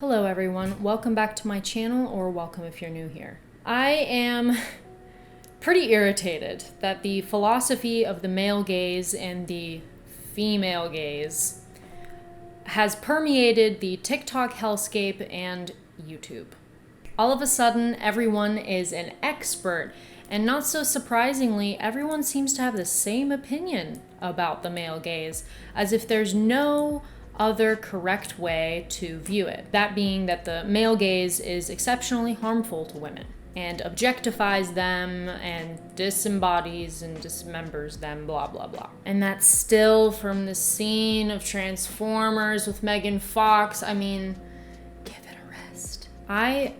Hello everyone, welcome back to my channel, or welcome if you're new here. I am pretty irritated that the philosophy of the male gaze and the female gaze has permeated the TikTok hellscape and YouTube. All of a sudden, everyone is an expert, and not so surprisingly, everyone seems to have the same opinion about the male gaze, as if there's no other correct way to view it. That being that the male gaze is exceptionally harmful to women and objectifies them and disembodies and dismembers them, blah, blah, blah. And that's still from the scene of Transformers with Megan Fox. I mean, give it a rest. I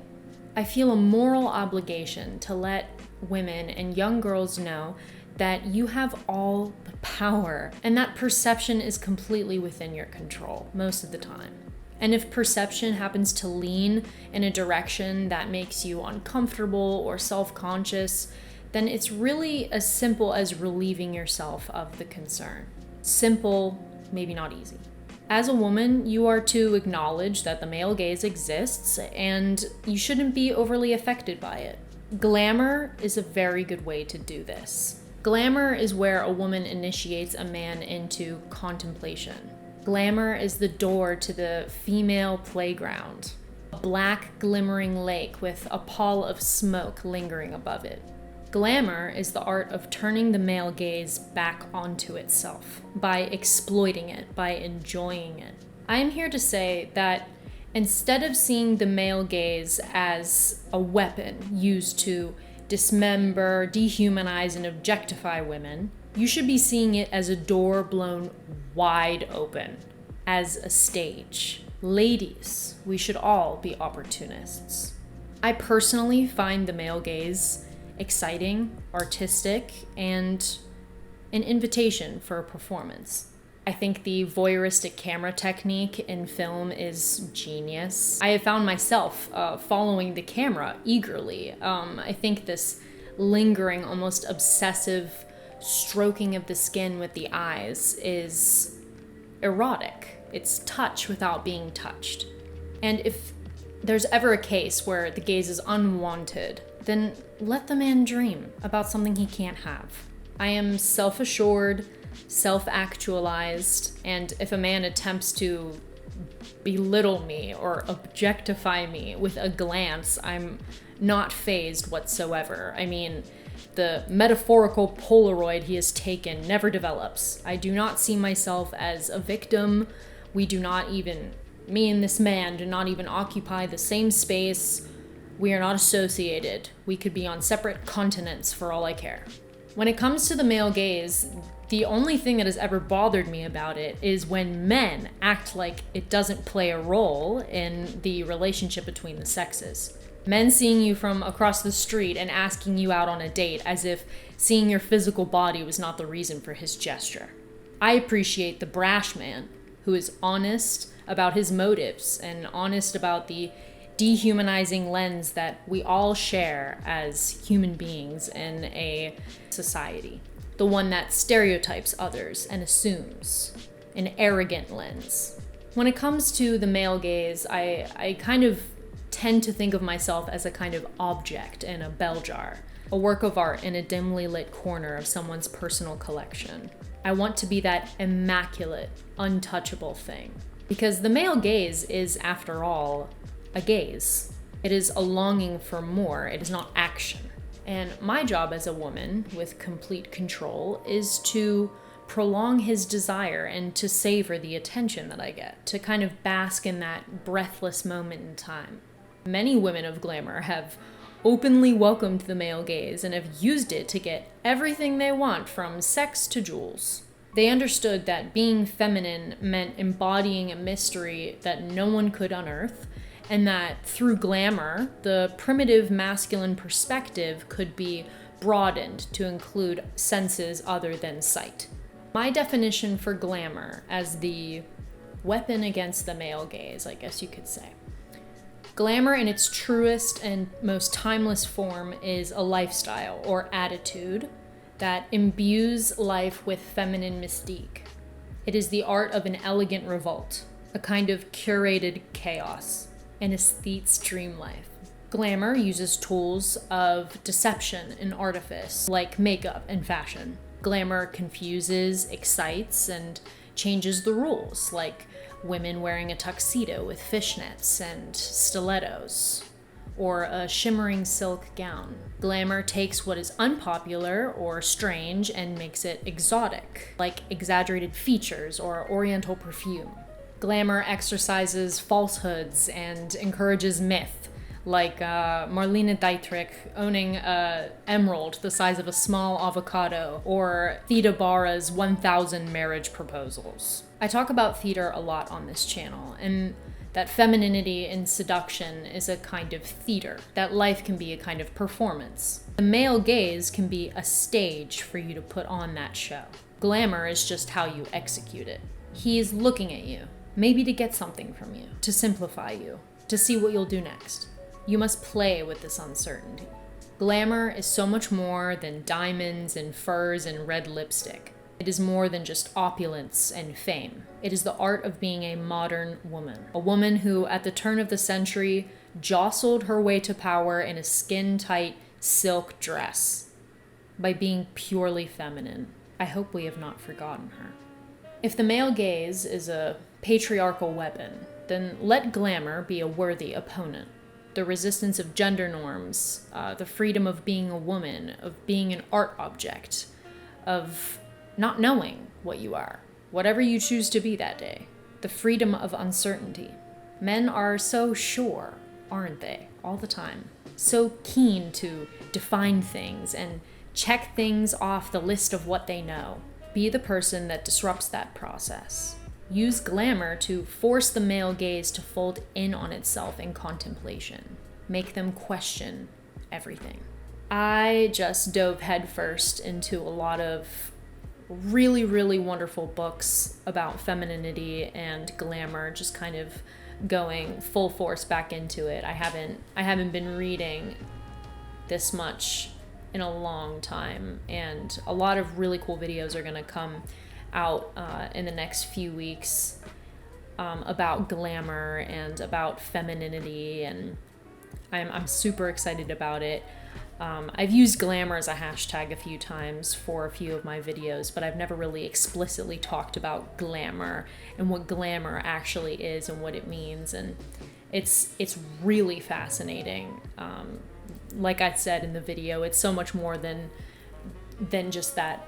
feel a moral obligation to let women and young girls know that you have all the power and that perception is completely within your control most of the time. And if perception happens to lean in a direction that makes you uncomfortable or self-conscious, then it's really as simple as relieving yourself of the concern. Simple, maybe not easy. As a woman, you are to acknowledge that the male gaze exists and you shouldn't be overly affected by it. Glamour is a very good way to do this. Glamour is where a woman initiates a man into contemplation. Glamour is the door to the female playground. A black glimmering lake with a pall of smoke lingering above it. Glamour is the art of turning the male gaze back onto itself by exploiting it, by enjoying it. I am here to say that instead of seeing the male gaze as a weapon used to dismember, dehumanize, and objectify women, you should be seeing it as a door blown wide open, as a stage. Ladies, we should all be opportunists. I personally find the male gaze exciting, artistic, and an invitation for a performance. I think the voyeuristic camera technique in film is genius. I have found myself following the camera eagerly. I think this lingering, almost obsessive stroking of the skin with the eyes is erotic. It's touch without being touched. And if there's ever a case where the gaze is unwanted, then let the man dream about something he can't have. I am self-assured, self-actualized, and if a man attempts to belittle me or objectify me with a glance, I'm not fazed whatsoever. I mean, the metaphorical Polaroid he has taken never develops. I do not see myself as a victim. We do not even, me and this man do not even occupy the same space. We are not associated. We could be on separate continents for all I care. When it comes to the male gaze, the only thing that has ever bothered me about it is when men act like it doesn't play a role in the relationship between the sexes. Men seeing you from across the street and asking you out on a date as if seeing your physical body was not the reason for his gesture. I appreciate the brash man who is honest about his motives and honest about the dehumanizing lens that we all share as human beings in a society. The one that stereotypes others and assumes. An arrogant lens. When it comes to the male gaze, I kind of tend to think of myself as a kind of object in a bell jar. A work of art in a dimly lit corner of someone's personal collection. I want to be that immaculate, untouchable thing. Because the male gaze is, after all, a gaze. It is a longing for more. It is not action. And my job as a woman with complete control is to prolong his desire and to savor the attention that I get, to kind of bask in that breathless moment in time. Many women of glamour have openly welcomed the male gaze and have used it to get everything they want, from sex to jewels. They understood that being feminine meant embodying a mystery that no one could unearth, and that through glamour, the primitive masculine perspective could be broadened to include senses other than sight. My definition for glamour as the weapon against the male gaze, I guess you could say. Glamour in its truest and most timeless form is a lifestyle or attitude that imbues life with feminine mystique. It is the art of an elegant revolt, a kind of curated chaos. an aesthete's dream life. Glamour uses tools of deception and artifice, like makeup and fashion. Glamour confuses, excites, and changes the rules, like women wearing a tuxedo with fishnets and stilettos, or a shimmering silk gown. Glamour takes what is unpopular or strange and makes it exotic, like exaggerated features or oriental perfume. Glamour exercises falsehoods and encourages myth, like Marlene Dietrich owning an emerald the size of a small avocado, or Theda Bara's 1,000 marriage proposals. I talk about theater a lot on this channel, and that femininity in seduction is a kind of theater, that life can be a kind of performance. The male gaze can be a stage for you to put on that show. Glamour is just how you execute it. He is looking at you, maybe to get something from you, to simplify you, to see what you'll do next. You must play with this uncertainty. Glamour is so much more than diamonds and furs and red lipstick. It is more than just opulence and fame. It is the art of being a modern woman. A woman who, at the turn of the century, jostled her way to power in a skin-tight silk dress by being purely feminine. I hope we have not forgotten her. If the male gaze is a patriarchal weapon, then let glamour be a worthy opponent. The resistance of gender norms, the freedom of being a woman, of being an art object, of not knowing what you are, whatever you choose to be that day. The freedom of uncertainty. Men are so sure, aren't they, all the time? So keen to define things and check things off the list of what they know. Be the person that disrupts that process. Use glamour to force the male gaze to fold in on itself in contemplation. Make them question everything. I just dove headfirst into a lot of really, really wonderful books about femininity and glamour, just kind of going full force back into it. I haven't been reading this much in a long time, and a lot of really cool videos are going to come out in the next few weeks about glamour and about femininity, and I'm super excited about it. I've used glamour as a hashtag a few times for a few of my videos, but I've never really explicitly talked about glamour and what glamour actually is and what it means, and it's really fascinating. Like I said in the video, it's so much more than just that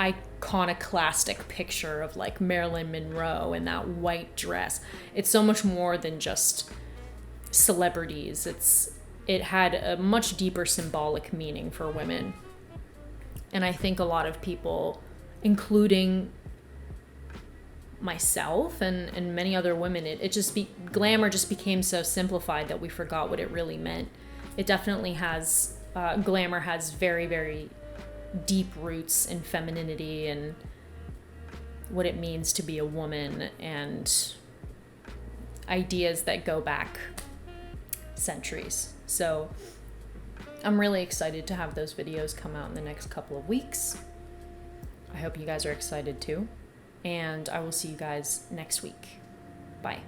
iconoclastic picture of like Marilyn Monroe in that white dress. It's so much more than just celebrities. It had a much deeper symbolic meaning for women. And I think a lot of people, including myself and many other women, glamour just became so simplified that we forgot what it really meant. It definitely has, glamour has very, very deep roots in femininity and what it means to be a woman, and ideas that go back centuries. So I'm really excited to have those videos come out in the next couple of weeks. I hope you guys are excited too, and I will see you guys next week. Bye.